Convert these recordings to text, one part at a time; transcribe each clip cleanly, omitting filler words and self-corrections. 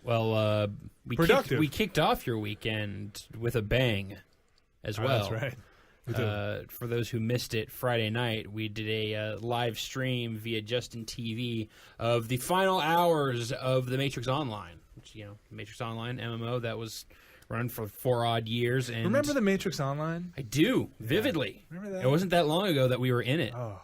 Well, we kicked off your weekend with a bang as well. That's right. For those who missed it, Friday night we did a live stream via Justin TV of the final hours of the Matrix Online, which Matrix Online MMO that was run for 4 odd years. And remember the Matrix Online? I do vividly. Remember that? It wasn't that long ago that we were in it. Oh,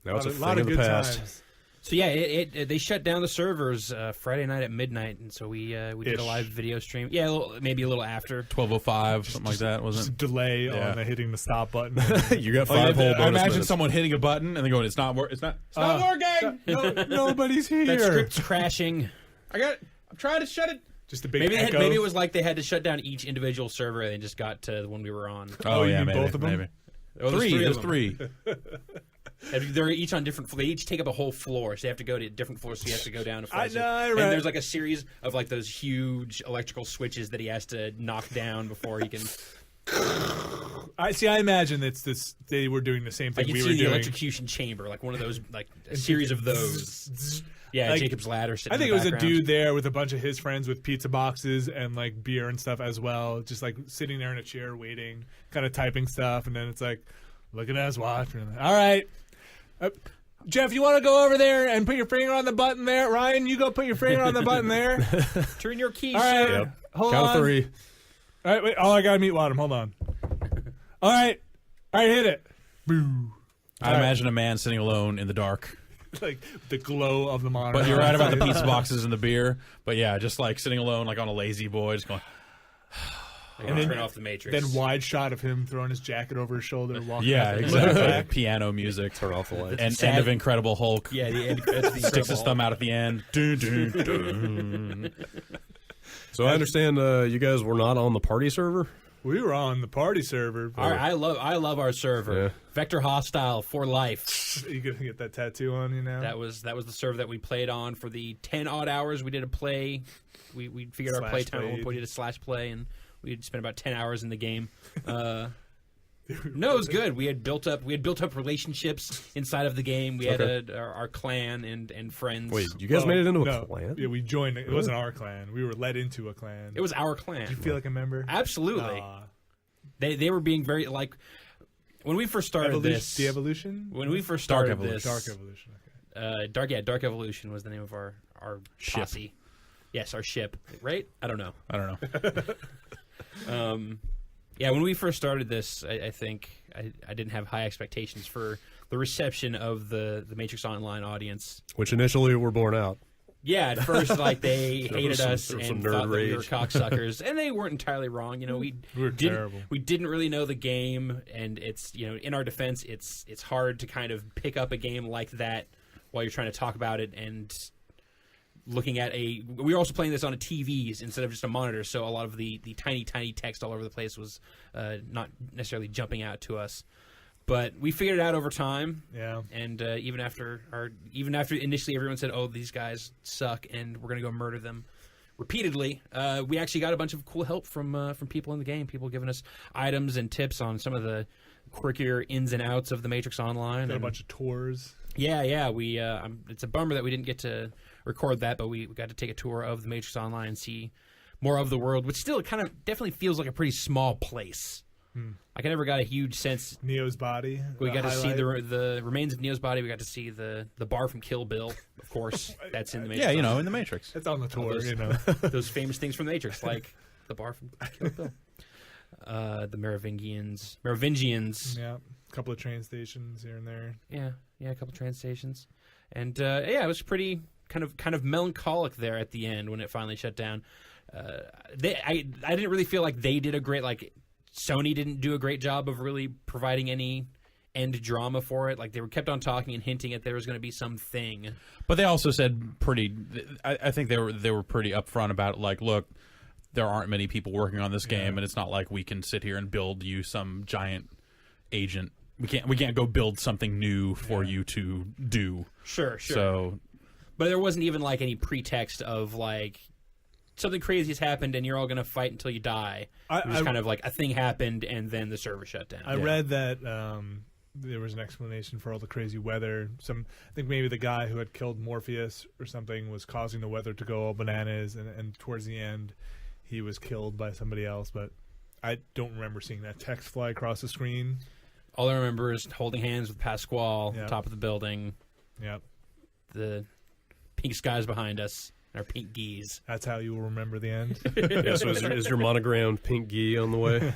that was a lot of the good past. times. So yeah, they shut down the servers Friday night at midnight, and so we did a live video stream. Yeah, maybe a little after 12:05, something like that, wasn't it? Delay on the hitting the stop button. You got 5 whole bonus I imagine minutes. someone hitting a button and then going, "It's not working. It's not working. Nobody's here. That script's crashing. I'm trying to shut it." Just a big maybe echo. Maybe it was like they had to shut down each individual server and just got to the one we were on. Oh yeah, you mean maybe, both of them? maybe. Oh, There's three. And they're each on different. They each take up a whole floor, so you have to go to different floors. So you have to go down to floors. I and there's like a series of like those huge electrical switches that he has to knock down before he can. I imagine it's this. They were doing the same thing Like we you were see the doing. electrocution chamber, like one of those, like a series of those. Yeah, Like, Jacob's ladder. I think it was a dude there with a bunch of his friends with pizza boxes and like beer and stuff as well, just like sitting there in a chair waiting, kind of typing stuff, and then it's like looking at his watch. And, all right, Jeff, you want to go over there and put your finger on the button there? Ryan, you go put your finger on the button there. Turn your keys. All right, Yep. hold Count on. of 3. All right, wait. Oh, I gotta meet Wadham. Hold on. All right, hit it. Boo. I imagine a man sitting alone in the dark. Like the glow of the monitor. But you're right about the pizza boxes and the beer. But yeah, just like sitting alone, like on a lazy boy, just going. And then turn off the Matrix. Then wide shot of him throwing his jacket over his shoulder, walking. Yeah, out the exactly. back. Piano music. Turn off the lights. And Sad- end of Incredible Hulk. Yeah, the end. That's the Sticks his Incredible thumb out at the end. Dun, dun, dun. So I understand you guys were not on the party server? We were on the party server. Hulk. I love our server. Yeah. Vector Hostile for life. You gonna get that tattoo on you now? That was the server that we played on for the 10 odd hours we did a play. We figured our Slash play time at one played. point. We did a slash play, and we spent about 10 hours in the game. No, it was good. We had built up relationships inside of the game. We had our clan and friends. Wait, you guys made it into a clan? Yeah, we joined. It wasn't our clan. We were led into a clan. It was our clan. Did you feel like a member? Absolutely. Aw. They were being very like when we first started this. The evolution. When we first started Dark this, Dark evolution. Okay. Dark Evolution was the name of our Ship. posse. Yes, our ship. Right? I don't know. Yeah, when we first started this, I think I didn't have high expectations for the reception of the Matrix Online audience. Which initially were borne out. Yeah, at first, like, they There hated was us some and nerd thought that we were rage. cocksuckers, and they weren't entirely wrong. We were terrible. We didn't really know the game, and it's in our defense, it's hard to kind of pick up a game like that while you're trying to talk about it and looking at we were also playing this on a TVs instead of just a monitor, so a lot of the tiny text all over the place was not necessarily jumping out to us. But we figured it out over time. Yeah. And even after initially everyone said, "Oh, these guys suck," and we're gonna go murder them repeatedly, we actually got a bunch of cool help from people in the game. People giving us items and tips on some of the quirkier ins and outs of the Matrix Online. Got a And bunch of tours. yeah. We it's a bummer that we didn't get to record that, but we got to take a tour of the Matrix Online and see more of the world, which still kind of definitely feels like a pretty small place. Like I never got a huge sense. Neo's body. We got to see highlight. the remains of Neo's body. We got to see the bar from Kill Bill, of course. That's in the Matrix. Yeah, in the Matrix. It's on the tour, those- you know. Those famous things from the Matrix, like the bar from Kill Bill. The Merovingians. Yeah. A couple of train stations here and there. Yeah, a couple train stations, and it was pretty kind of melancholic there at the end when it finally shut down. I didn't really feel like they did a great Sony didn't do a great job of really providing any end drama for it. Like they were kept on talking and hinting at there was going to be something. But they also said I think they were pretty upfront about it. Like, look, there aren't many people working on this game, and it's not like we can sit here and build you some giant agent. We can't go build something new for you to do. Sure. So, But there wasn't even any pretext of something crazy has happened and you're all going to fight until you die. It was kind of a thing happened and then the server shut down. I read that there was an explanation for all the crazy weather. I think maybe the guy who had killed Morpheus or something was causing the weather to go all bananas, and towards the end, he was killed by somebody else. But I don't remember seeing that text fly across the screen. All I remember is holding hands with Pasquale Yep. on top of the building. Yep, The pink skies behind us. Our pink geese. that's how you will remember the end. Yeah, so is your monogrammed pink gi on the way?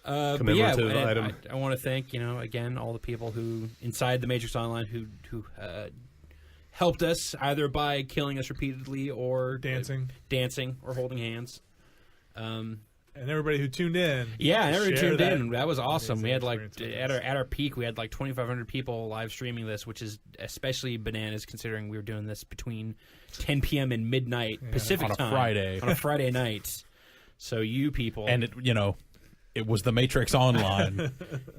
But yeah, Commemorative and item. I want to thank, again, all the people who inside the Matrix Online who helped us either by killing us repeatedly or Dancing. or holding hands. And everybody who tuned in. Yeah, and everyone share tuned that in. That was awesome. We had experience with at us. our peak, we had 2,500 people live streaming this, which is especially bananas considering we were doing this between 10 p.m. and midnight Pacific On a time Friday. on a Friday night. So you people, And it was the Matrix Online.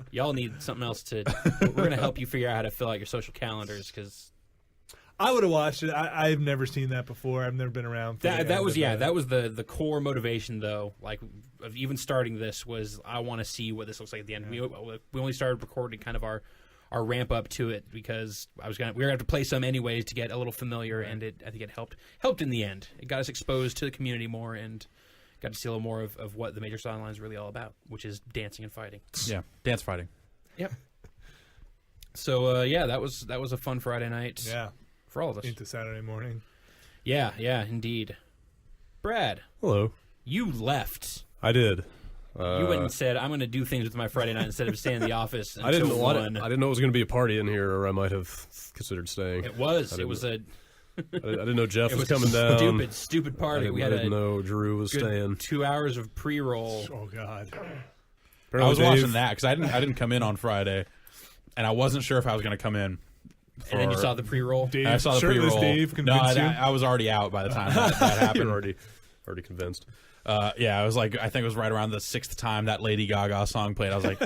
y'all need something else to. We're going to help you figure out how to fill out your social calendars because I would have watched it. I've never seen that before. I've never been around. For the that end was of it. that was the core motivation though. Of even starting this was I want to see what this looks like at the end. We only started recording kind of our ramp up to it because we were gonna have to play some anyways to get a little familiar, and I think it helped in the end. It got us exposed to the community more and got to see a little more of what the Matrix Online is really all about, which is dancing and fighting. Yeah, dance fighting. Yep. So that was a fun Friday night. Yeah, For all of us. into Saturday morning. Yeah, indeed. Brad, Hello. you left. I did. You went and said, "I'm going to do things with my Friday night instead of staying in the office until I didn't know. 1." I didn't know it was going to be a party in here, or I might have considered staying. It was. I It was a. I didn't know Jeff It was was coming a down. stupid I party. didn't, We I had didn't a know Drew was good staying. 2 hours of pre-roll. Oh God. I was Dave- watching that because I didn't come in on Friday, and I wasn't sure if I was going to come in. And then you saw the pre-roll. Dave, I saw the shirtless pre-roll. Dave No, convinced you. I was already out by the time that You're happened. already convinced. Yeah, I was I think it was right around the 6th time that Lady Gaga song played. I was like,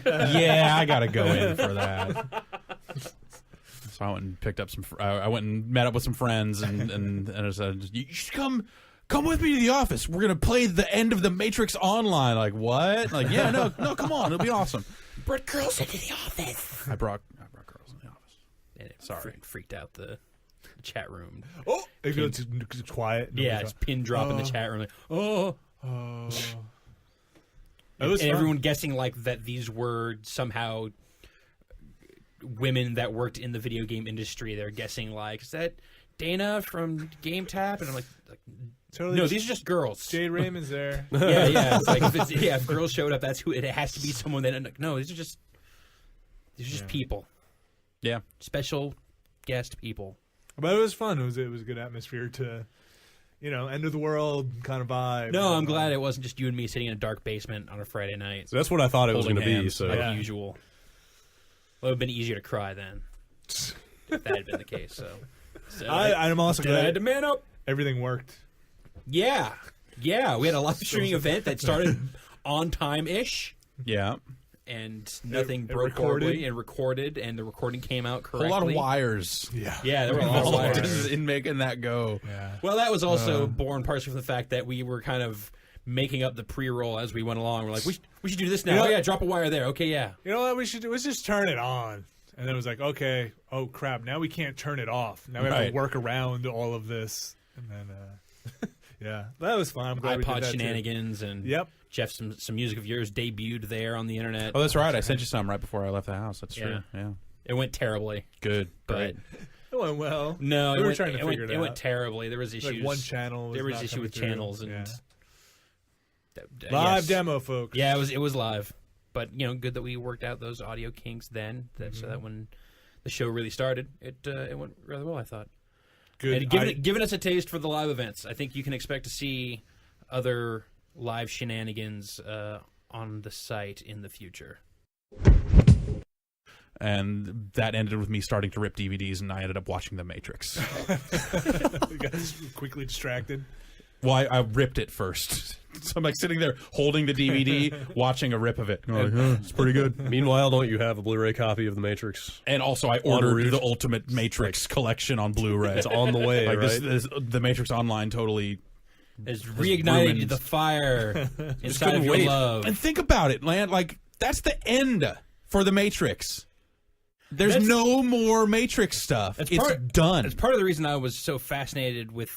yeah, I got to go in for that. So I went and picked up I went and met up with some friends and I said, you should come with me to the office. We're gonna play the end of the Matrix Online. Like what? Like yeah, no, come on, it'll be awesome. Brought girls into the office. I brought girls in the office. And it Sorry. freaked out the chat room. Oh, it's quiet. Yeah, it's pin drop in the chat room. Like, oh. Oh. It And was fun. everyone guessing that these were somehow women that worked in the video game industry. They're guessing is that Dana from Game Tap? And I'm like Totally no, just- these are just girls. Jade Raymond's there. Yeah. It's if girls showed up, that's who it has to be. Someone that no, these are just people, Yeah. special guest people. But it was fun. It was a good atmosphere to, end of the world kind of vibe. No, I'm glad it wasn't just you and me sitting in a dark basement on a Friday night. So that's what I thought it was Holding going to be. hands, So like Yeah. usual. Well, it would have been easier to cry then. If that had been the case. So I'm also I had glad to man up. everything worked. Yeah. We had a live streaming event that started on time-ish, Yeah. and nothing It broke recorded. horribly, and recorded, and the recording came out A correctly. lot of wires. Yeah. Yeah, there were a lot of Involved wires. in making that go. Yeah. Well, that was also born partially from the fact that we were kind of making up the pre-roll as we went along. We're like, we should do this now. You know- Oh, yeah, drop a wire there. Okay, yeah. You know what we should do? Let's just turn it on. And then it was like, okay, oh crap, now we can't turn it off. Now we have Right. to work around all of this. And then, yeah, that was fun. I'm glad we did iPod that too. shenanigans and Yep. Jeff, some music of yours debuted there on the internet. Oh, that's right. I sent you some right before I left the house. That's Yeah. true. Yeah. It went terribly, Good. but Great. It went well. no, We it were went, trying to it went, figure it it went out. terribly. There was issues. Like one channel. there was not issue coming with through. channels and Yeah. Yes. Live demo, folks. Yeah, it was live, but good that we worked out those audio kinks then, so that when the show really started, it went rather well. I thought. Good. And giving us a taste for the live events, I think you can expect to see other live shenanigans on the site in the future. And that ended with me starting to rip DVDs, and I ended up watching The Matrix. We got quickly distracted. Well, I ripped it first. So I'm sitting there holding the DVD, watching a rip of it. Going it's pretty good. meanwhile, don't you have a Blu-ray copy of The Matrix? And also, I En ordered route. the Ultimate Matrix collection on Blu-ray. It's on the way, like right? The Matrix Online totally Has reignited ruined- the fire inside couldn't of your wait. love. And think about it, Land. Like that's the end for the Matrix. There's no more Matrix stuff. It's done. It's part of the reason I was so fascinated with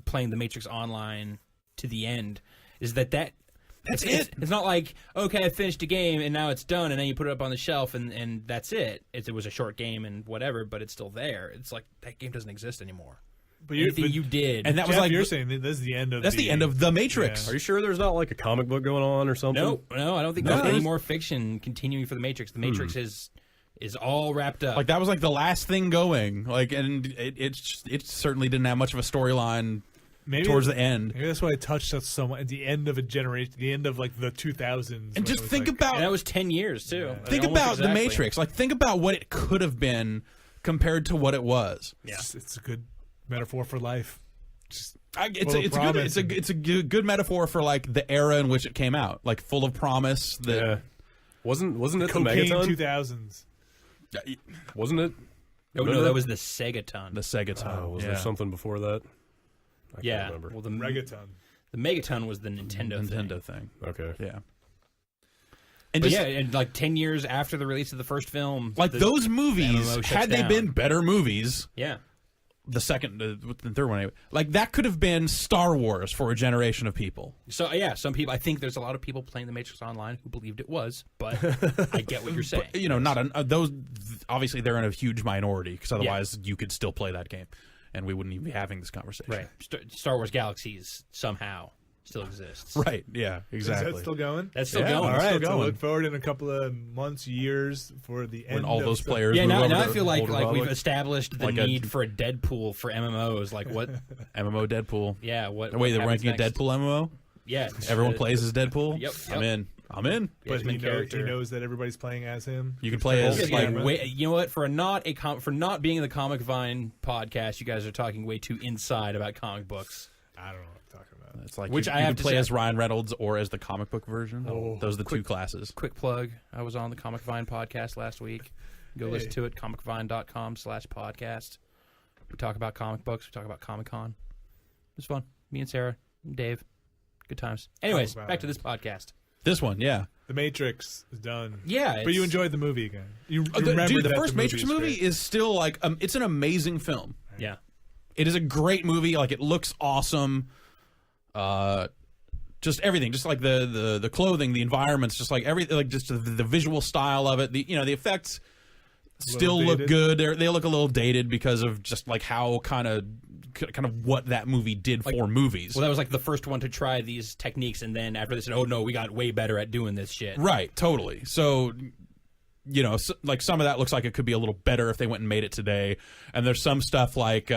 playing the Matrix Online to the end, is that that's it. It's not like, okay, I finished a game and now it's done, and then you put it up on the shelf and that's it. It was a short game and whatever, but it's still there. It's like that game doesn't exist anymore. But you did, and that was like you're saying this is the end of. That's the end of the Matrix. Are you sure there's not like a comic book going on or something? No, I don't think there's any more fiction continuing for the Matrix. The Matrix is all wrapped up. Like that was like the last thing going. Like, and it certainly didn't have much of a storyline. Towards the end. Maybe that's why it touched us so much at the end of a generation, the end of like the 2000s. And just think about... And that was 10 years, too. Yeah. Think about the Matrix. Like, think about what it could have been compared to what it was. Yeah. It's a good metaphor for life. It's a good metaphor for like the era in which it came out. Like, full of promise. Wasn't it cocaine the Megaton? 2000s. Wasn't it? No, that was the Segaton. The Segaton. Was there something before that? I can't remember. Well, the Megaton. The Megaton was the Nintendo thing. Okay. Yeah. And like 10 years after the release of the first film, like those movies, had they been better movies, the second, the third one, anyway, like that could have been Star Wars for a generation of people. So some people. I think there's a lot of people playing the Matrix Online who believed it was, but I get what you're saying. But, not those. Obviously, they're in a huge minority because otherwise you could still play that game. And we wouldn't even be having this conversation. Right. Star Wars Galaxies somehow still exists. Right. Yeah, exactly. Is that still going? That's still going. All right. Still going. So look forward in a couple of months, years for the end when all those players. Yeah. Now I feel like we've established the like need for a Deadpool for MMOs. Like what? MMO Deadpool. Yeah. What? Wait, they're ranking a Deadpool MMO. Yeah. Everyone plays as Deadpool. Yep. I'm in. But he knows that everybody's playing as him. You can play as you know what? For not being in the Comic Vine podcast, you guys are talking way too inside about comic books. I don't know what I'm talking about. It's like which you I have can play as Ryan Reynolds or as the comic book version. Oh. Those are the two classes. Quick plug: I was on the Comic Vine podcast last week. Go listen to it. comicvine.com/podcast. We talk about comic books. We talk about Comic-Con. It was fun. Me and Sarah, and Dave, good times. Anyways, back to this podcast. This one, yeah. The Matrix is done. Yeah. But you enjoyed the movie again. You remember dude, the that first the Matrix movie is still like, it's an amazing film. Yeah. It is a great movie. Like, it looks awesome. Just everything. Just like the clothing, the environments, just like everything, like just the visual style of it. The effects still look good. They look a little dated because of just like how kind of what that movie did for movies. Well, that was like the first one to try these techniques, and then after they said, "Oh no, we got way better at doing this shit." Right, totally. So, like some of that looks like it could be a little better if they went and made it today. And there's some stuff like,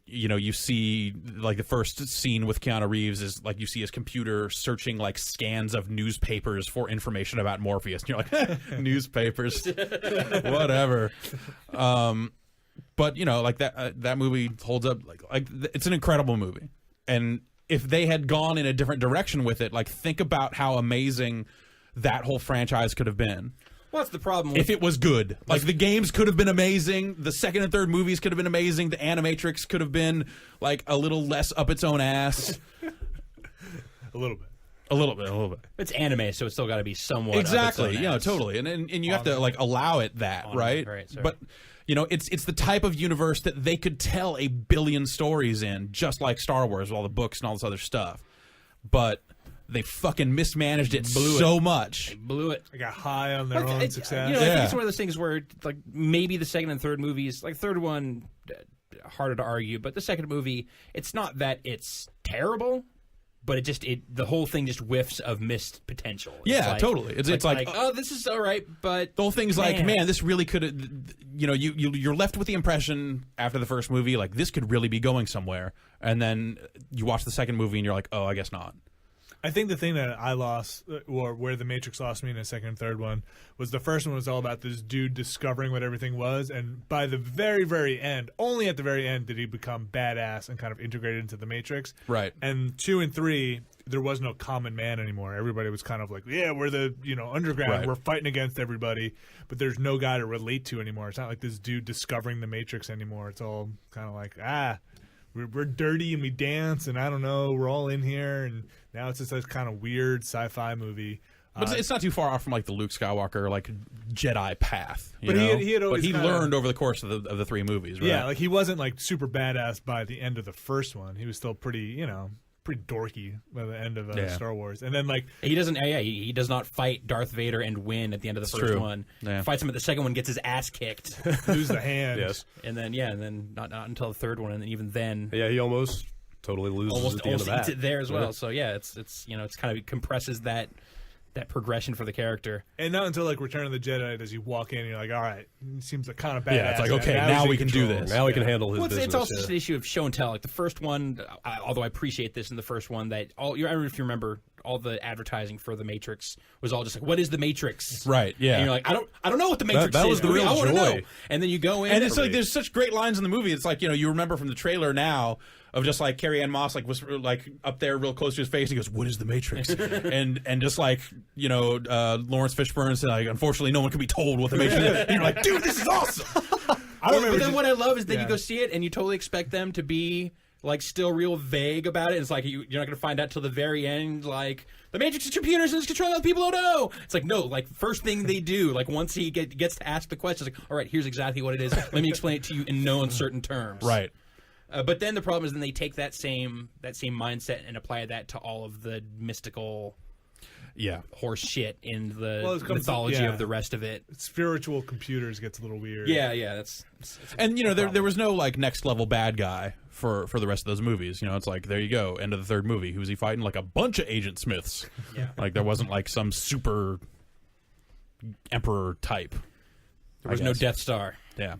you see like the first scene with Keanu Reeves is like you see his computer searching like scans of newspapers for information about Morpheus, and you're like, newspapers, whatever. But like that movie holds up. Like it's an incredible movie, and if they had gone in a different direction with it, like think about how amazing that whole franchise could have been. Well, that's the problem. If it was good, like the games could have been amazing, the second and third movies could have been amazing, the Animatrix could have been like a little less up its own ass. A little bit. A little bit. It's anime, so it's still got to be somewhat exactly. Up its own ass. Totally, and you have to like allow it that, right? But it's the type of universe that they could tell a billion stories in, just like Star Wars, with all the books and all this other stuff. But they fucking mismanaged it so much. They blew it. They got high on their own success. I think it's one of those things where like maybe the second and third movies, like third one, harder to argue, but the second movie, it's not that it's terrible. But the whole thing just whiffs of missed potential. Totally. It's like, oh, this is all right, but the whole thing's like, man, this really could have. You're left with the impression after the first movie, like this could really be going somewhere, and then you watch the second movie and you're like, oh, I guess not. I think the thing that I lost, or where the Matrix lost me in the second and third one, was the first one was all about this dude discovering what everything was, and by the very, very end, only at the very end did he become badass and kind of integrated into the Matrix. Right. And 2 and 3, there was no common man anymore. Everybody was kind of like, yeah, we're the underground, right. We're fighting against everybody, but there's no guy to relate to anymore. It's not like this dude discovering the Matrix anymore. It's all kind of like, we're dirty and we dance and I don't know, we're all in here, and now it's just this kind of weird sci-fi movie. But it's not too far off from like the Luke Skywalker like Jedi path. You But know? he had always but he kinda- learned over the course of the 3 movies, right? Yeah, like he wasn't like super badass by the end of the first one. He was still pretty dorky by the end of Star Wars. And then like He doesn't. Yeah, he does not fight Darth Vader and win at the end of the first true. one. Yeah. Fights him at the second one, gets his ass kicked, lose the hand. Yes. and then not until the third one, and even then Yeah, he almost totally loses at the end of eats that. it there as well. Yeah. So yeah, it's it's kind of compresses that progression for the character. And not until like Return of the Jedi does you walk in and you're like, all right, he seems like kind of badass. Yeah, it's like, okay, now he's in we can do control. this. Now he can handle his Well, business. it's also yeah. just an issue of show and tell. Like the first one, although I appreciate this in the first one, that I don't know if you remember, all the advertising for the Matrix was all just like, "What is the Matrix?" Right, yeah. And you're like, I don't know what the Matrix that is. was the real I wanna joy. know. And then you go in, And it's For like me. there's such great lines in the movie. It's like, you remember from the trailer now of just like Carrie Ann Moss like was like up there real close to his face. And he goes, "What is the Matrix?" and just like Lawrence Fishburne said, like, unfortunately, no one can be told what the Matrix is. And you're like, dude, this is awesome. But then what I love is that yeah. you go see it and you totally expect them to be like still real vague about it. It's like you're not going to find out till the very end. Like the Matrix is computers and it's controlling other people. Oh no! It's like no. Like first thing they do, like once he gets to ask the question, it's like, all right, here's exactly what it is. Let me explain it to you in no uncertain terms. Right. But then the problem is then they take that same mindset and apply that to all of the mystical Yeah. horse shit in the Well, it comes to- mythology yeah. of the rest of it. Spiritual computers gets a little weird. Yeah, that's And there was no like next level bad guy for the rest of those movies. It's like, there you go, end of the third movie. Who was he fighting? Like a bunch of Agent Smiths. Yeah. Like there wasn't like some super emperor type. there was no Death Star. Yeah.